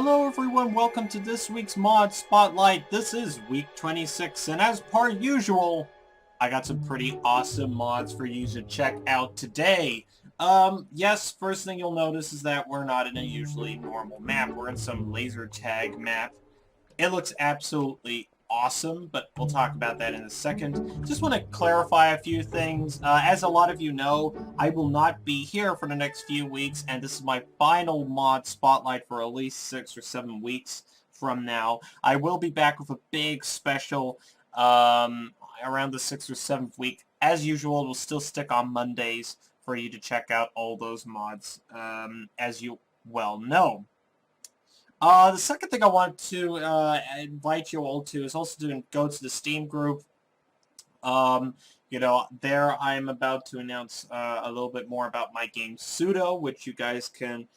Hello everyone, welcome to this week's Mod Spotlight. This is week 26, and as per usual, I got some pretty awesome mods for you to check out today. Yes, first thing you'll notice is that we're not in a usually normal map. We're in some laser tag map. It looks absolutely awesome, but we'll talk about that in a second. Just want to clarify a few things. As a lot of you know, I will not be here for the next few weeks, and this is my final mod spotlight for at least 6 or 7 weeks from now. I will be back with a big special around the 6th or 7th week. As usual, we'll still stick on Mondays for you to check out all those mods, as you well know. The second thing I want to invite you all to is also to go to the Steam group. There I'm about to announce a little bit more about my game Pseudo, which you guys can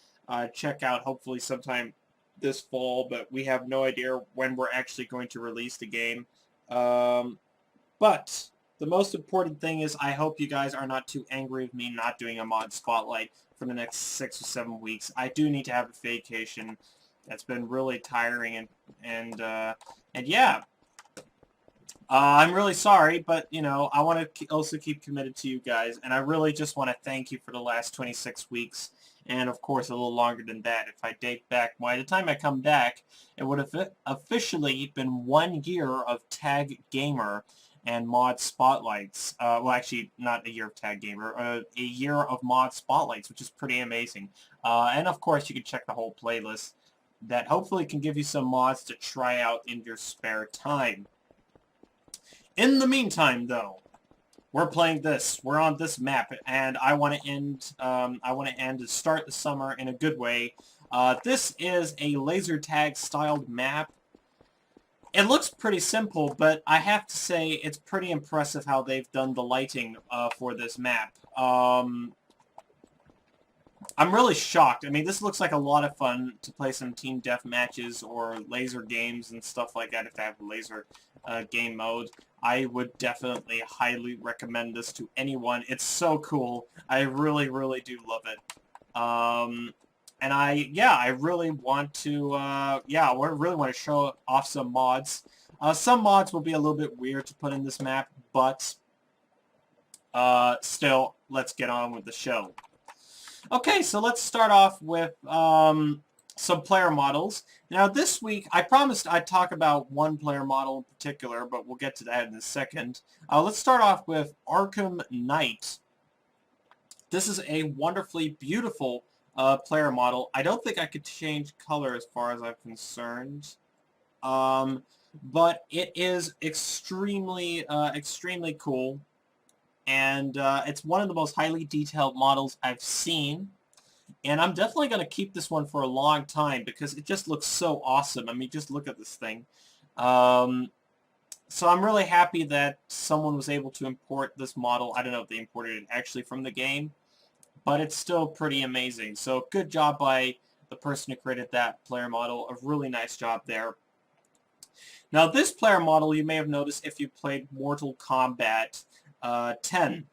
check out hopefully sometime this fall, but we have no idea when we're actually going to release the game. But the most important thing is I hope you guys are not too angry with me not doing a mod spotlight for the next 6 or 7 weeks. I do need to have a vacation. That's been really tiring, and yeah, I'm really sorry, but you know, I want to also keep committed to you guys, and I really just want to thank you for the last 26 weeks, and of course a little longer than that. If I date back, by the time I come back, it would have officially been 1 year of Tag Gamer and mod spotlights. Well, actually, not a year of Tag Gamer, a year of mod spotlights, which is pretty amazing. And of course, you can check the whole playlist that hopefully can give you some mods to try out in your spare time. In the meantime, though, we're playing this. We're on this map, and I want to end. To start the summer in a good way. This is a laser tag styled map. It looks pretty simple, but I have to say it's pretty impressive how they've done the lighting for this map. I'm really shocked. I mean, this looks like a lot of fun to play some team death matches or laser games and stuff like that if they have a laser game mode. I would definitely highly recommend this to anyone. It's so cool. I really, really do love it. And I really want to, I really want to show off some mods. Some mods will be a little bit weird to put in this map, but still, let's get on with the show. Okay, so let's start off with some player models. Now this week, I promised I'd talk about one player model in particular, but we'll get to that in a second. Let's start off with Arkham Knight. This is a wonderfully beautiful player model. I don't think I could change color as far as I'm concerned. But it is extremely cool. And it's one of the most highly detailed models I've seen. And I'm definitely going to keep this one for a long time because it just looks so awesome. I mean, just look at this thing. So I'm really happy that someone was able to import this model. I don't know if they imported it actually from the game, but it's still pretty amazing. So good job by the person who created that player model. A really nice job there. Now this player model you may have noticed if you played Mortal Kombat 10.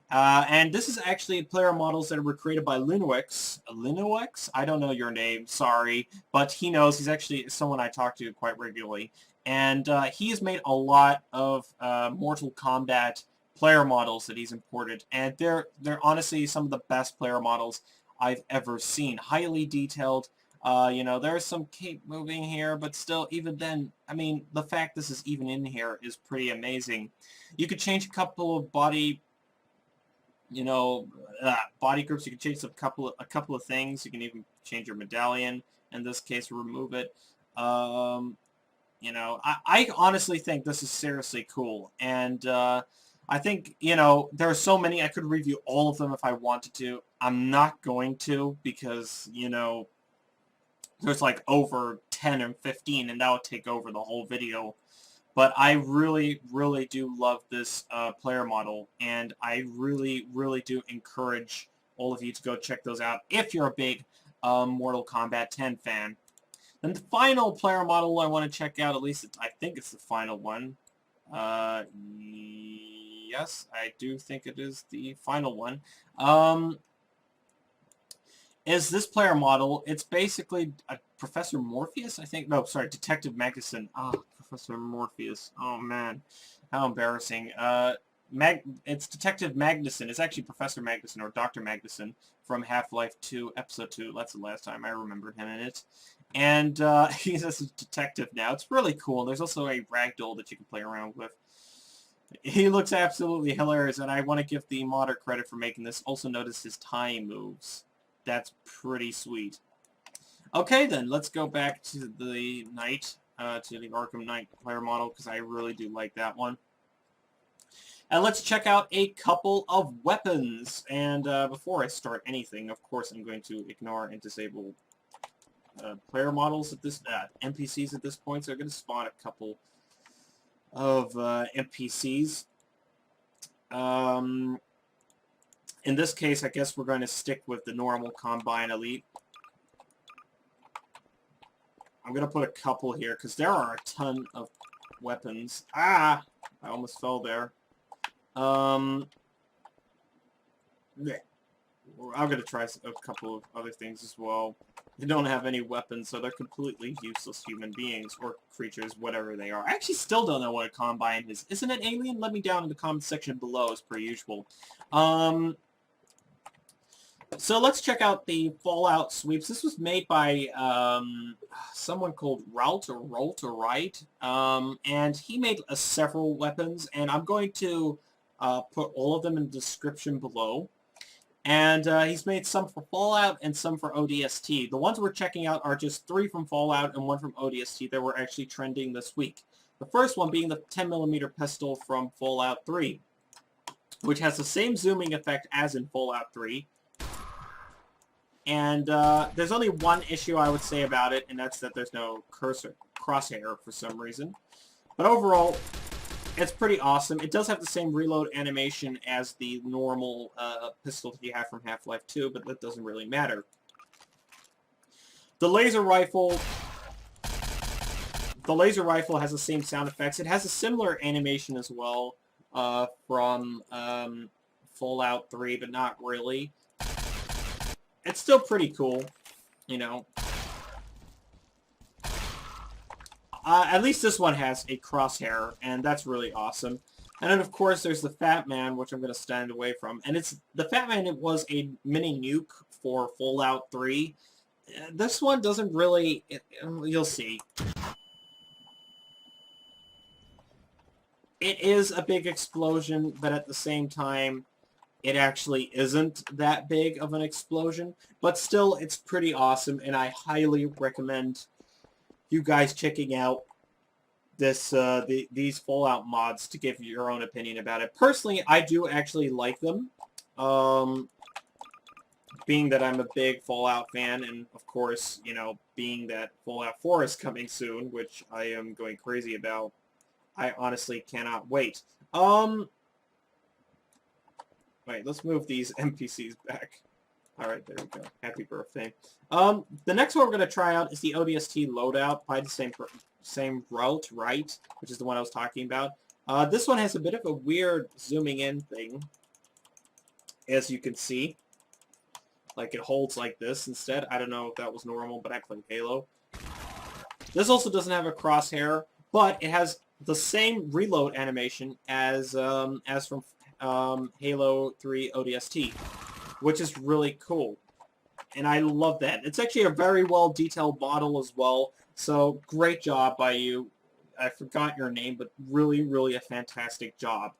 And this is actually player models that were created by Linux. Linux? I don't know your name, sorry. But he knows. He's actually someone I talk to quite regularly. And he has made a lot of Mortal Kombat player models that he's imported. And they're honestly some of the best player models I've ever seen. Highly detailed. You know, there's some cape moving here, but still, even then, I mean, the fact this is even in here is pretty amazing. You could change a couple of body, body groups. You can change a couple of things. You can even change your medallion. In this case, remove it. I honestly think this is seriously cool, and I think, there are so many. I could review all of them if I wanted to. I'm not going to because, there's like over 10 and 15, and that would take over the whole video. But I really, really do love this player model, and I really, really do encourage all of you to go check those out if you're a big Mortal Kombat 10 fan. Then the final player model I want to check out, at least I think it's the final one. Yes, I do think it is the final one. Is this player model. It's basically a Professor Morpheus, I think. No, sorry, Detective Magnuson. Ah, Professor Morpheus. Oh, man. How embarrassing. It's Detective Magnuson. It's actually Professor Magnuson, or Dr. Magnuson, from Half-Life 2, Episode 2. That's the last time I remembered him in it. And he's a detective now. It's really cool. There's also a ragdoll that you can play around with. He looks absolutely hilarious, and I want to give the modder credit for making this. Also notice his time moves. That's pretty sweet. Okay, then, let's go back to the Knight, to the Arkham Knight player model, because I really do like that one. And let's check out a couple of weapons. And before I start anything, of course, I'm going to ignore and disable player models at this, NPCs at this point, so I'm going to spawn a couple of NPCs. In this case, I guess we're going to stick with the normal Combine Elite. I'm going to put a couple here, because there are a ton of weapons. Ah! I almost fell there. I'm going to try a couple of other things as well. They don't have any weapons, so they're completely useless human beings, or creatures, whatever they are. I actually still don't know what a Combine is. Isn't it alien? Let me down in the comment section below, as per usual. So let's check out the Fallout sweeps. This was made by someone called Rolt or Wright, and he made several weapons, and I'm going to put all of them in the description below. And he's made some for Fallout and some for ODST. The ones we're checking out are just 3 from Fallout and 1 from ODST that were actually trending this week. The first one being the 10mm pistol from Fallout 3, which has the same zooming effect as in Fallout 3. And there's only one issue I would say about it, and that's that there's no crosshair for some reason. But overall, it's pretty awesome. It does have the same reload animation as the normal pistol that you have from Half-Life 2, but that doesn't really matter. The laser rifle has the same sound effects. It has a similar animation as well from Fallout 3, but not really. It's still pretty cool, you know. At least this one has a crosshair, and that's really awesome. And then, of course, there's the Fat Man, which I'm going to stand away from. And the Fat Man, it was a mini nuke for Fallout 3. This one doesn't really... you'll see. It is a big explosion, but at the same time, it actually isn't that big of an explosion. But still, it's pretty awesome, and I highly recommend you guys checking out this these Fallout mods to give your own opinion about it. Personally, I do actually like them. Being that I'm a big Fallout fan, and of course, you know, being that Fallout 4 is coming soon, which I am going crazy about, I honestly cannot wait. Wait, let's move these NPCs back. Alright, there we go. Happy birthday. The next one we're going to try out is the ODST loadout by the same route, right? Which is the one I was talking about. This one has a bit of a weird zooming in thing, as you can see. Like, it holds like this instead. I don't know if that was normal, but I played Halo. This also doesn't have a crosshair, but it has the same reload animation as from Halo 3 ODST, which is really cool. And I love that. It's actually a very well detailed model as well, so great job by you. I forgot your name, but really, really a fantastic job.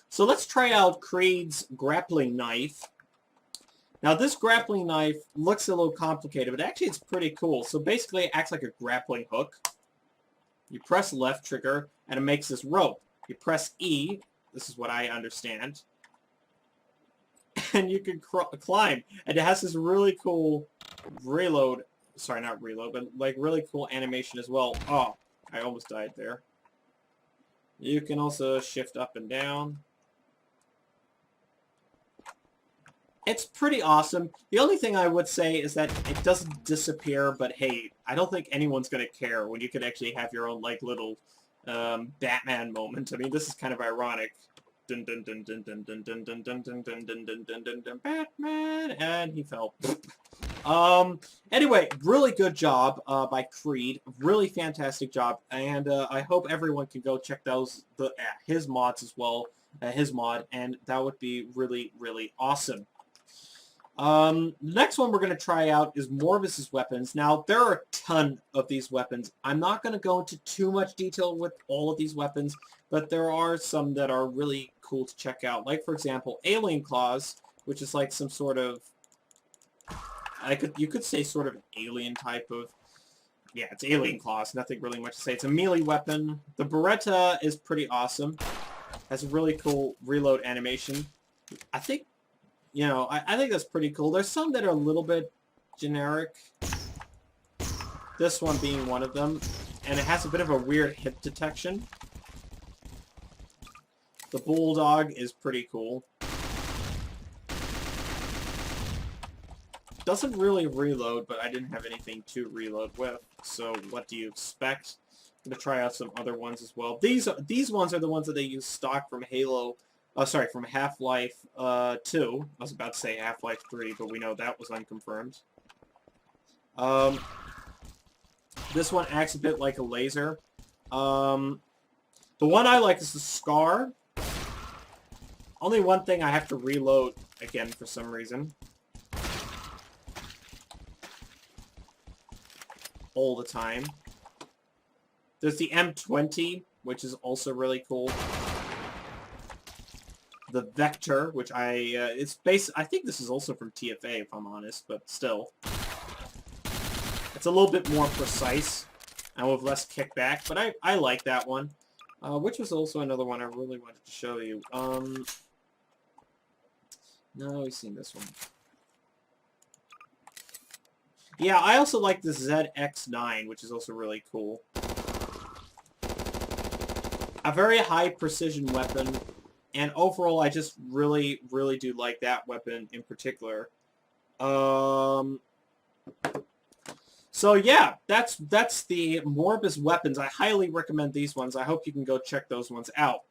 So let's try out Creed's grappling knife. Now this grappling knife looks a little complicated, but actually it's pretty cool. So basically it acts like a grappling hook. You press left trigger, and it makes this rope. You press E, this is what I understand, and you can climb. And it has this really cool reload, sorry, not reload, but like really cool animation as well. Oh, I almost died there. You can also shift up and down. It's pretty awesome. The only thing I would say is that it doesn't disappear, but hey, I don't think anyone's going to care when you could actually have your own, like, little Batman moment. I mean, this is kind of ironic. Dun dun dun dun dun dun dun dun dun dun dun dun dun dun dun dun, Batman! And he fell. Anyway, really good job by Creed. Really fantastic job, and I hope everyone can go check his mods as well, his mod, and that would be really, really awesome. The next one we're going to try out is Morbus's weapons. Now, there are a ton of these weapons. I'm not going to go into too much detail with all of these weapons, but there are some that are really cool to check out. Like, for example, Alien Claws, which is like some sort of, you could say sort of alien type of, yeah, it's Alien Claws, nothing really much to say. It's a melee weapon. The Beretta is pretty awesome. Has a really cool reload animation. I think, you know, I think that's pretty cool. There's some that are a little bit generic. This one being one of them. And it has a bit of a weird hit detection. The Bulldog is pretty cool. Doesn't really reload, but I didn't have anything to reload with. So what do you expect? I'm going to try out some other ones as well. These ones are the ones that they use stock from Halo. Sorry, from Half-Life 2. I was about to say Half-Life 3, but we know that was unconfirmed. This one acts a bit like a laser. The one I like is the Scar. Only one thing, I have to reload again for some reason. All the time. There's the M20, which is also really cool. The Vector, which I think this is also from TFA, if I'm honest, but still. It's a little bit more precise and with less kickback, but I like that one. Which was also another one I really wanted to show you. No, we've seen this one. Yeah, I also like the ZX9, which is also really cool. A very high precision weapon. And overall, I just really, really do like that weapon in particular. So yeah, that's the Morbus weapons. I highly recommend these ones. I hope you can go check those ones out.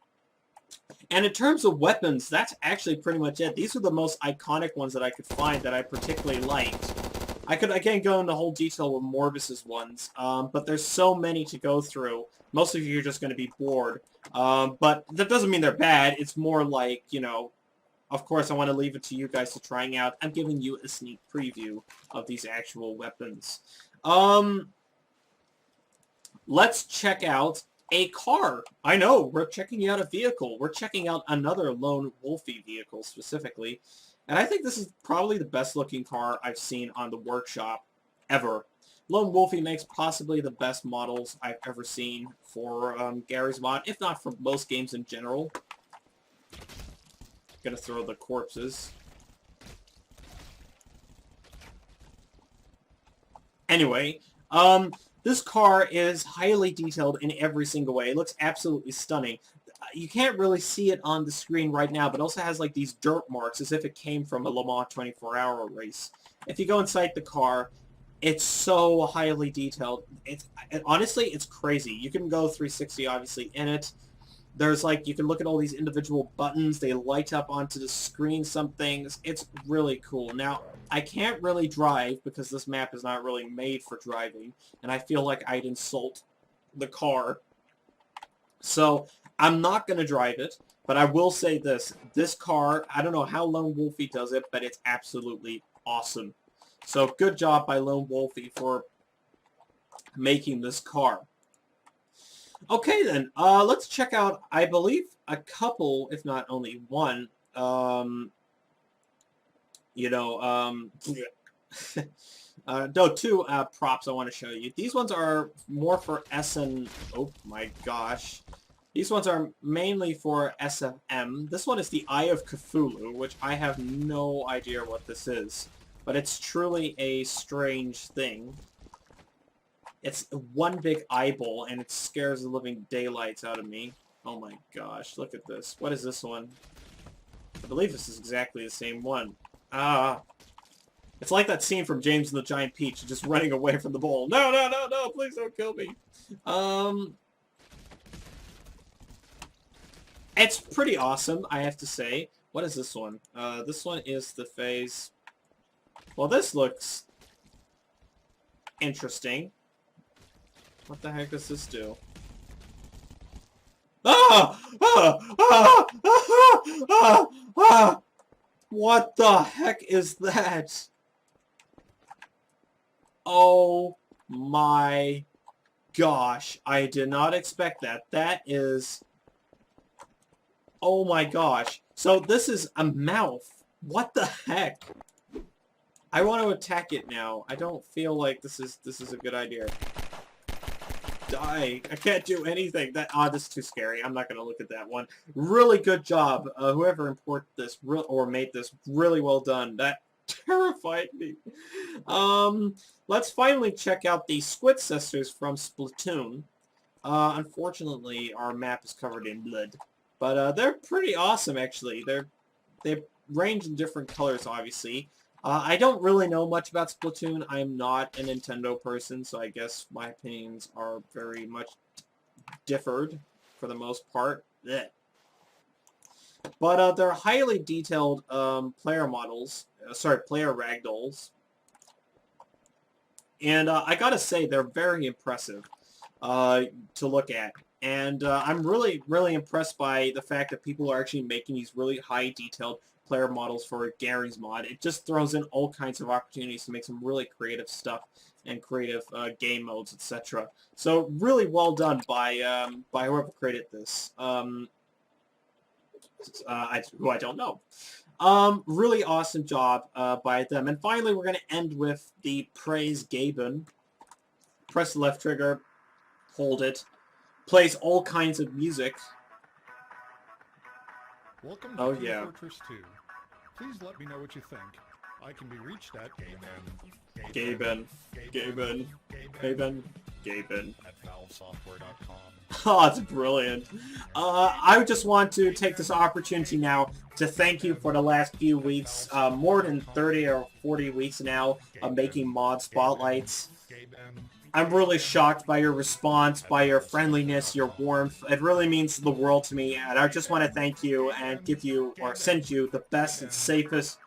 And in terms of weapons, that's actually pretty much it. These are the most iconic ones that I could find that I particularly liked. I can't go into whole detail with Morbus's ones, but there's so many to go through. Most of you are just going to be bored. But that doesn't mean they're bad. It's more like, you know, of course I want to leave it to you guys to trying out. I'm giving you a sneak preview of these actual weapons. Let's check out a car. I know, we're checking out a vehicle. We're checking out another Lone Wolfie vehicle specifically. And I think this is probably the best looking car I've seen on the workshop ever. Lone Wolfie makes possibly the best models I've ever seen for Gary's mod, if not for most games in general. Gonna throw the corpses. Anyway, this car is highly detailed in every single way. It looks absolutely stunning. You can't really see it on the screen right now, but it also has like these dirt marks as if it came from a Le Mans 24-hour race. If you go inside the car, it's so highly detailed. Honestly, it's crazy. You can go 360 obviously in it. There's like, you can look at all these individual buttons. They light up onto the screen, some things. It's really cool. Now, I can't really drive because this map is not really made for driving, and I feel like I'd insult the car. So, I'm not going to drive it, but I will say this. This car, I don't know how Lone Wolfie does it, but it's absolutely awesome. So, good job by Lone Wolfie for making this car. Okay then, let's check out, I believe, a couple, if not only one, two props I want to show you. These ones are more for oh my gosh. These ones are mainly for SFM. This one is the Eye of Cthulhu, which I have no idea what this is. But it's truly a strange thing. It's one big eyeball, and it scares the living daylights out of me. Oh my gosh, look at this. What is this one? I believe this is exactly the same one. It's like that scene from James and the Giant Peach, just running away from the ball. No, no, no, no, please don't kill me. It's pretty awesome, I have to say. What is this one? This one is the phase... Well, this looks Interesting. What the heck does this do? Ah! Ah! Ah! Ah! Ah! Ah! What the heck is that? Oh my gosh. I did not expect that. That is... Oh my gosh. So this is a mouth. What the heck? I want to attack it now. I don't feel like this is a good idea. Die. I can't do anything. This is too scary. I'm not going to look at that one. Really good job. Whoever imported this or made this, really well done. That terrified me. Let's finally check out the Squid Sisters from Splatoon. Unfortunately, our map is covered in blood. But they're pretty awesome, actually. They range in different colors, obviously. I don't really know much about Splatoon. I'm not a Nintendo person, so I guess my opinions are very much differed for the most part. Blech. But they're highly detailed player models. Player ragdolls. And I gotta say, they're very impressive to look at. And I'm really, really impressed by the fact that people are actually making these really high detailed player models for Gary's Mod. It just throws in all kinds of opportunities to make some really creative stuff and creative game modes, etc. So really well done by whoever created this. Who I don't know. Really awesome job by them. And finally, we're going to end with the Praise Gaben. Press the left trigger, hold it. Plays all kinds of music. Welcome to Fortress 2. Please let me know what you think. I can be reached at Gaben at valvesoftware.com. Oh, it's brilliant. I just want to take this opportunity now to thank you for the last few weeks, more than 30 or 40 weeks now of making mod spotlights. I'm really shocked by your response, by your friendliness, your warmth. It really means the world to me, and I just want to thank you and give you, or send you, the best and safest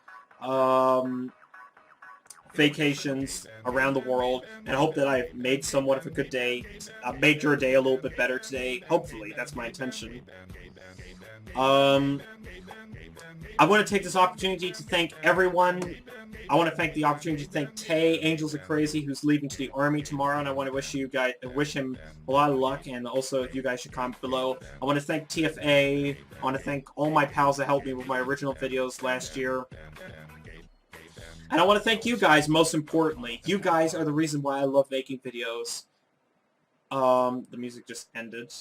vacations around the world, and hope that I've made somewhat of a good day. I've made your day a little bit better today. Hopefully, that's my intention. I want to take this opportunity to thank everyone. I want to thank the opportunity to thank Tay, Angels Are Crazy, who's leaving to the army tomorrow, and I want to wish him a lot of luck, and also you guys should comment below. I want to thank TFA. I want to thank all my pals that helped me with my original videos last year. And I want to thank you guys, most importantly. You guys are the reason why I love making videos. The music just ended.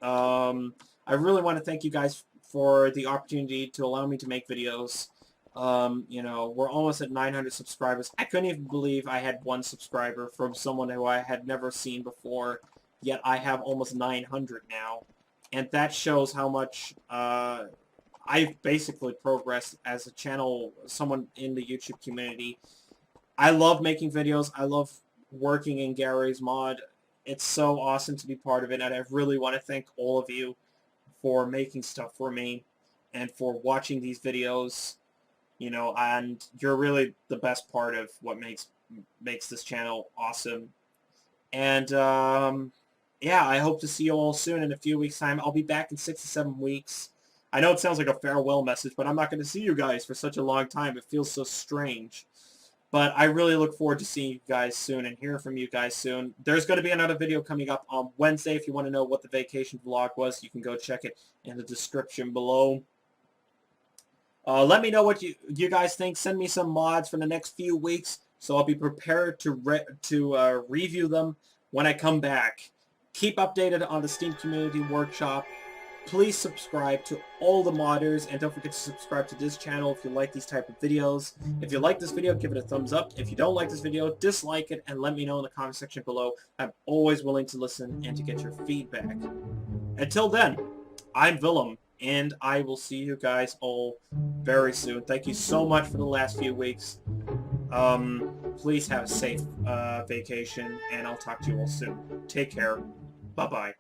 I really want to thank you guys for the opportunity to allow me to make videos. You know, we're almost at 900 subscribers. I couldn't even believe I had 1 subscriber from someone who I had never seen before, yet I have almost 900 now. And that shows how much I've basically progressed as a channel, someone in the YouTube community. I love making videos. I love working in Gary's Mod. It's so awesome to be part of it, and I really want to thank all of you for making stuff for me and for watching these videos. You know, and you're really the best part of what makes this channel awesome. And yeah, I hope to see you all soon in a few weeks' time. I'll be back in 6 to 7 weeks. I know it sounds like a farewell message, but I'm not going to see you guys for such a long time. It feels so strange. But I really look forward to seeing you guys soon and hearing from you guys soon. There's going to be another video coming up on Wednesday. If you want to know what the vacation vlog was, you can go check it in the description below. Let me know what you guys think. Send me some mods for the next few weeks, so I'll be prepared to review them when I come back. Keep updated on the Steam Community Workshop. Please subscribe to all the modders, and don't forget to subscribe to this channel if you like these type of videos. If you like this video, give it a thumbs up. If you don't like this video, dislike it, and let me know in the comment section below. I'm always willing to listen and to get your feedback. Until then, I'm Willem, and I will see you guys all very soon. Thank you so much for the last few weeks. Please have a safe vacation, and I'll talk to you all soon. Take care. Bye-bye.